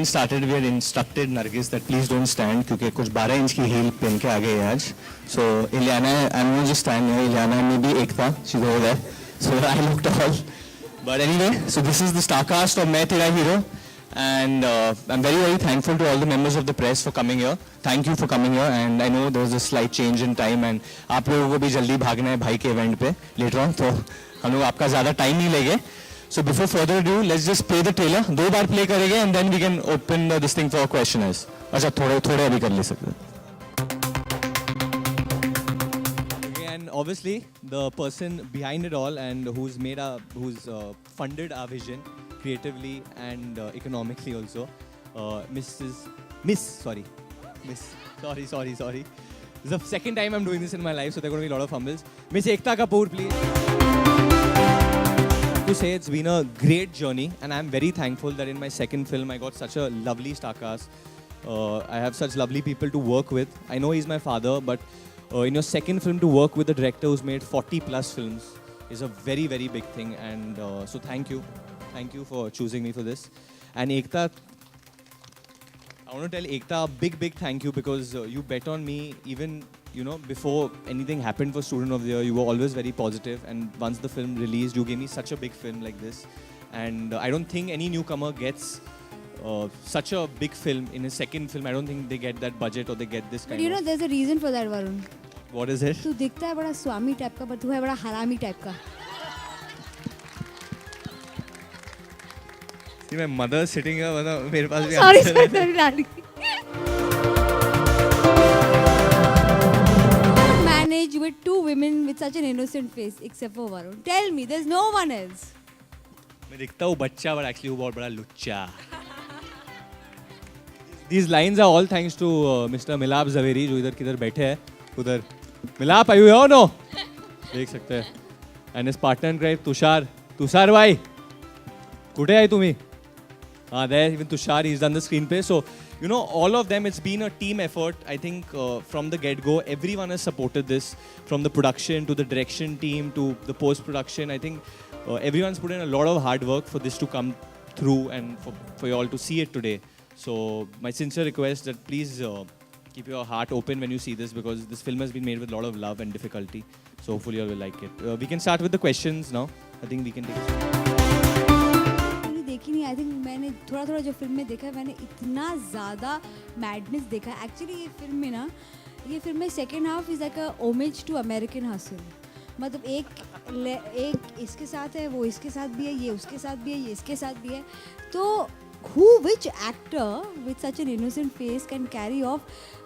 scene started, we had instructed Nargis that please don't stand क्योंकि कुछ 12 inch की heel पहन के आ गई है आज. So Ileana, I'm going to just stand here. Ileana and maybe Ekta, she's over there. So I looked all. But anyway, so this is the star cast of मैं तेरा hero. And I'm very, very thankful to all the members of the press for coming here. Thank you for coming here. And I know there was a slight change in time. And आप लोगों को भी जल्दी भागना है भाई के event पे later on. तो हम लोग आपका ज़्यादा time नहीं लेंगे. So before further ado, let's just play the trailer. 2 bar play करेंगे and then we can open this thing for questioners. अच्छा थोड़े अभी कर ले सकते हैं. And obviously the person behind it all and who's funded our vision creatively and economically also, Sorry. This is the second time I'm doing this in my life, so there are going to be a lot of fumbles. Miss Ekta Kapoor, please. To say it's been a great journey, and I'm very thankful that in my second film I got such a lovely star cast. I have such lovely people to work with. I know he's my father, but in your second film to work with a director who's made 40 plus films is a very, very big thing. And so thank you. Thank you for choosing me for this. And Ekta, I want to tell Ekta a big, big thank you because you bet on me even, before anything happened for Student of the Year. You were always very positive. And once the film released, you gave me such a big film like this. And I don't think any newcomer gets such a big film in a second film. I don't think they get that budget or they get this kind of... But there's a reason for that, Varun. What is it? तू दिखता है बड़ा स्वामी type का, but तू है बड़ा हरामी type का. See, my mother sitting here, मेरे पास भी Sorry, answer है. darling. Manage with 2 women with such an innocent face, except for Varun. Tell me, there's no one else. मैं दिखता हूँ बच्चा, but actually हूँ बहुत बड़ा लुच्चा. These lines are all thanks to Mr. Milap Zaveri, जो इधर किधर बैठे हैं. उधर मिलाप, are you here or no? देख सकते हैं. And his partner in crime, Tushar भाई, कुठे आहे तुम्ही? There, even Tushar, he's done the screenplay. So, all of them, it's been a team effort. I think from the get-go, everyone has supported this. From the production to the direction team to the post-production. I think everyone's put in a lot of hard work for this to come through and for you all to see it today. So, my sincere request that please keep your heart open when you see this because this film has been made with a lot of love and difficulty. So, hopefully you all will like it. We can start with the questions now. I think we can take it. देखी नहीं. I think मैंने थोड़ा जो film में देखा है, मैंने इतना ज़्यादा मैडनेस देखा है. एक्चुअली ये फिल्म में second half is like a homage to American hustle. मतलब एक इसके साथ है, वो इसके साथ भी है, ये उसके साथ भी है, ये इसके साथ भी है. तो which actor with such an innocent face can carry off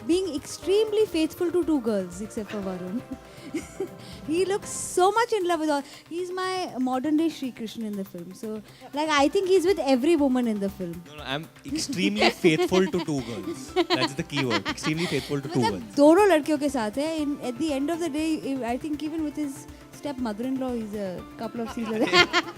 being extremely faithful to 2 girls except for Varun? He looks so much in love with all. He's my modern day Shri Krishna in the film. So I think he's with every woman in the film. No, I'm extremely faithful to 2 girls. That's the key word. Extremely faithful to 2 girls. दोनों लड़कियों के साथ है. At the end of the day, I think even with his step-mother-in-law, he's a couple of scenes like that.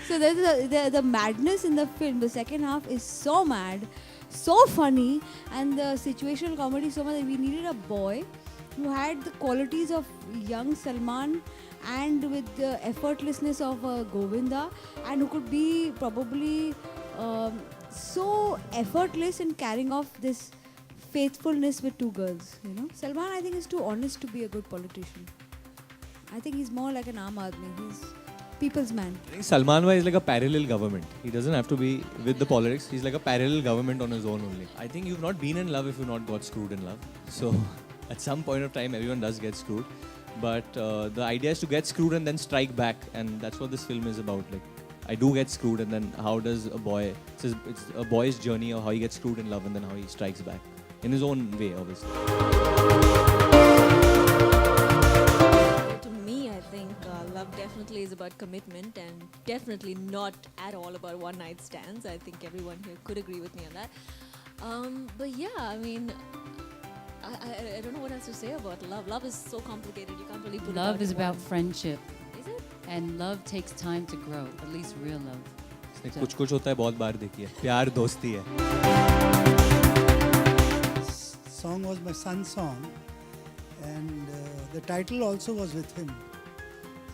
So there's the madness in the film. The second half is so mad, so funny, and the situational comedy so much that we needed a boy who had the qualities of young Salman and with the effortlessness of Govinda, and who could be probably so effortless in carrying off this faithfulness with 2 girls. Salman, I think, is too honest to be a good politician. I think he's more like an Aam Aadmi. He's people's man. I think Salman Bhai is like a parallel government. He doesn't have to be with the politics. He's like a parallel government on his own only. I think you've not been in love if you've not got screwed in love. So at some point of time, everyone does get screwed. But the idea is to get screwed and then strike back. And that's what this film is about. Like, I do get screwed and then how does a boy... It's a boy's journey of how he gets screwed in love and then how he strikes back. In his own way, obviously. Love definitely is about commitment and definitely not at all about one-night stands. I think everyone here could agree with me on that. But yeah, I mean, I don't know what else to say about love. Love is so complicated. You can't really put it Love is about one. friendship. Is it? And love takes time to grow, at least real love. इसने कुछ होता है बहुत बार देखी है. प्यार दोस्ती है. Song was my son's song, and the title also was with him.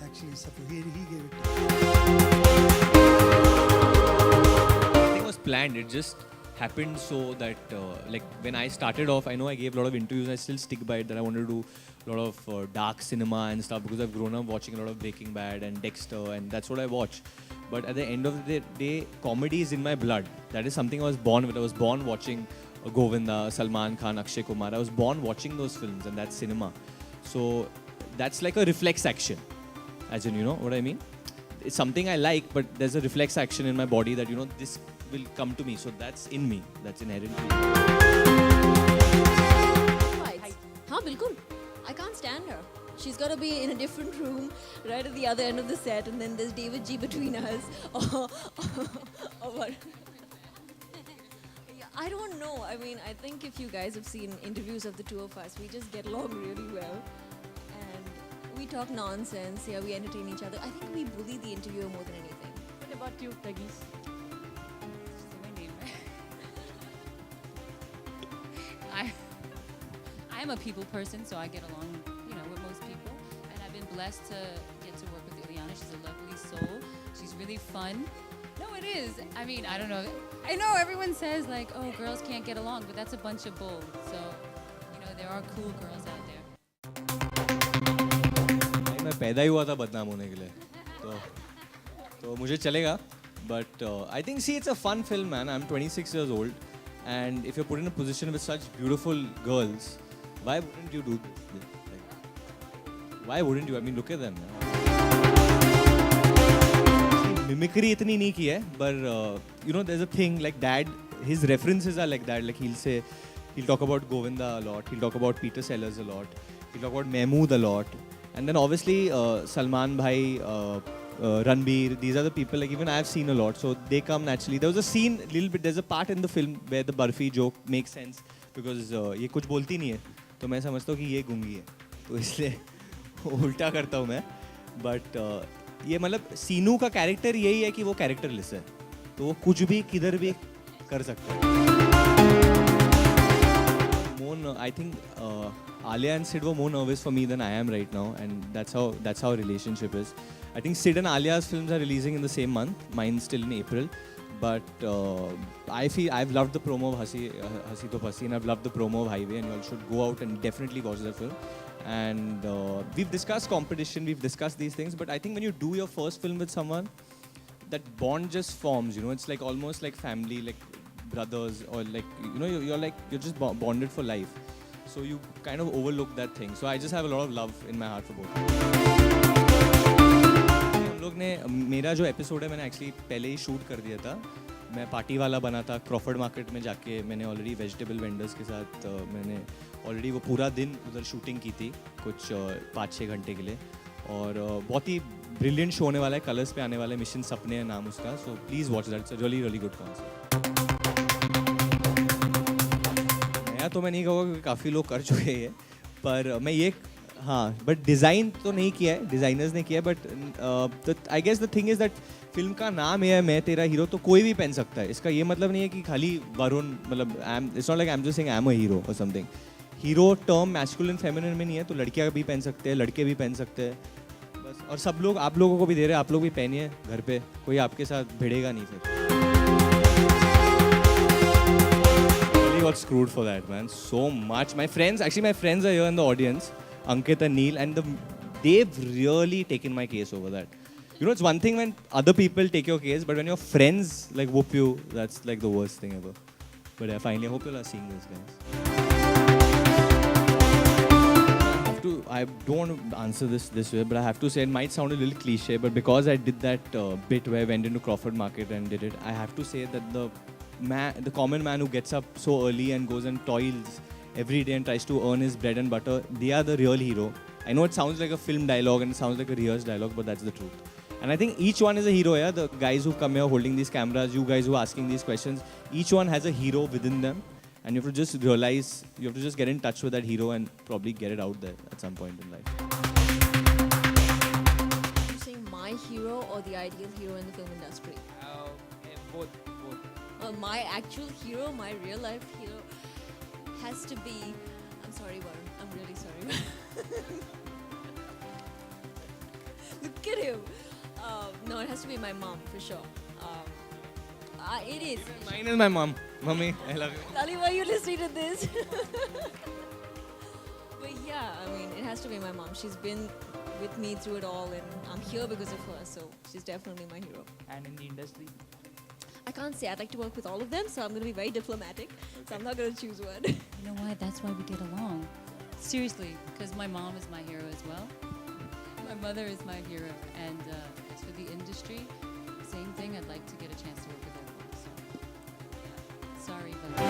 Actually, he gave it to me. I think it was planned. It just happened so that like when I started off, I know I gave a lot of interviews. I still stick by it that I wanted to do a lot of dark cinema and stuff because I've grown up watching a lot of Breaking Bad and Dexter, and that's what I watch. But at the end of the day, comedy is in my blood. That is something I was born with. I was born watching Govinda, Salman Khan, Akshay Kumar. I was born watching those films, and that's cinema. So that's like a reflex action, as in, you know what I mean? It's something I like, but there's a reflex action in my body that, you know, this will come to me. So that's in me. That's inherent in me. Fights. Huh, bilkul. I can't stand her. She's got to be in a different room, right at the other end of the set, and then there's David G between us. Or what? Yeah, I don't know. I mean, I think if you guys have seen interviews of the two of us, we just get along really well. And we talk nonsense. Yeah, we entertain each other. I think we bully the interviewer more than anything. What about you, Peggy? Say my name, right? I'm a people person, so I get along, you know, with most people. And I've been blessed to get to work with Ileana. She's a lovely soul. She's really fun. No, it is. I mean, I don't know. I know everyone says like, oh, girls can't get along, but that's a bunch of bull. So, you know, there are cool girls out there. मैं पैदा ही हुआ था बदनाम होने के लिए, तो मुझे चलेगा. But I think, see, it's a fun film, man. I'm 26 years old, and if you're put in a position with such beautiful girls, why wouldn't you do this? Like, why wouldn't you? I mean, look at them. Mimicry itni nahi ki hai, but you know, there's a thing like Dad. His references are like that. Like he'll talk about Govinda a lot. He'll talk about Peter Sellers a lot. He'll talk about Mehmood a lot. And then obviously Salman Bhai, Ranbir, these are the people like even I've seen a lot, so they come naturally. There was a scene, little bit, there's a part in the film where the Barfi joke makes sense because ये कुछ बोलती नहीं है, तो मैं समझता हूँ कि ये गूंगी है, तो इसलिए उल्टा करता हूँ मैं. But ये मतलब सीनू का कैरेक्टर यही है कि वो कैरेक्टरलेस है, तो वो कुछ भी किधर भी कर सकता है. Moon, I think Alia and Sid were more nervous for me than I am right now, and that's how our relationship is. I think Sid and Alia's films are releasing in the same month. Mine's still in April, but I feel I've loved the promo of Hasi To Phasi, and I've loved the promo of Highway, and you all should go out and definitely watch that film. And we've discussed competition, we've discussed these things, but I think when you do your first film with someone, that bond just forms. You know, it's like almost like family, like brothers, or like, you know, you're just bonded for life. So you kind of overlook that thing. So I just have a lot of love in my heart for both. हम लोग ने मेरा जो episode है मैंने actually पहले ही shoot कर दिया था. मैं पार्टी वाला बना था. क्रॉफर्ड मार्केट में जाके मैंने ऑलरेडी वेजिटेबल वेंडर्स के साथ मैंने ऑलरेडी वो पूरा दिन उधर शूटिंग की थी कुछ 5-6 घंटे के लिए. और बहुत ही ब्रिलियंट शो होने वाला है. कलर्स पे आने वाला है. मिशन सपने है नाम उसका. So please watch that. It's a really really good concept. तो मैं नहीं कहूँगा क्योंकि काफ़ी लोग कर चुके हैं, पर मैं ये हाँ, बट डिज़ाइन तो नहीं किया है, डिज़ाइनर्स ने किया है. But I guess the thing is that film का नाम है मैं तेरा हीरो, तो कोई भी पहन सकता है. इसका ये मतलब नहीं है कि खाली वरुण, मतलब it's not like I am just saying I am a hero और something. Hero term masculine feminine में नहीं है, तो लड़कियाँ भी पहन सकते हैं, लड़के भी पहन सकते हैं बस. और सब लोग, आप लोगों को भी दे रहे हैं, आप लोग भी पहनिए घर पे, कोई आपके साथ भिड़ेगा नहीं फिर. Got screwed for that, man, so much. My friends are here in the audience, Ankit and Neil, and they've really taken my case over that. You know, it's one thing when other people take your case, but when your friends like whoop you, that's like the worst thing ever. But yeah, finally, I hope you all are seeing this, guys. I don't want to answer this way, but I have to say it might sound a little cliche, but because I did that bit where I went into Crawford Market and did it, I have to say that the common man who gets up so early and goes and toils every day and tries to earn his bread and butter, they are the real hero. I know it sounds like a film dialogue and it sounds like a rehearsed dialogue, but that's the truth. And I think each one is a hero, yeah? The guys who come here holding these cameras, you guys who are asking these questions, each one has a hero within them. And you have to just realize, you have to just get in touch with that hero and probably get it out there at some point in life. Are you saying my hero or the ideal hero in the film industry? Both. My actual hero, my real life hero has to be... I'm sorry, Varun. I'm really sorry. Look at him. No, it has to be my mom, for sure. It is. Mine is my mom. Mummy, I love you. Lali, why are you listening to this? But yeah, I mean, it has to be my mom. She's been with me through it all, and I'm here because of her. So she's definitely my hero. And in the industry, I can't say I'd like to work with all of them, so I'm going to be very diplomatic. So I'm not going to choose one. You know why? That's why we get along. Seriously, because my mom is my hero as well. My mother is my hero. And as for the industry, same thing. I'd like to get a chance to work with everyone. So, sorry, but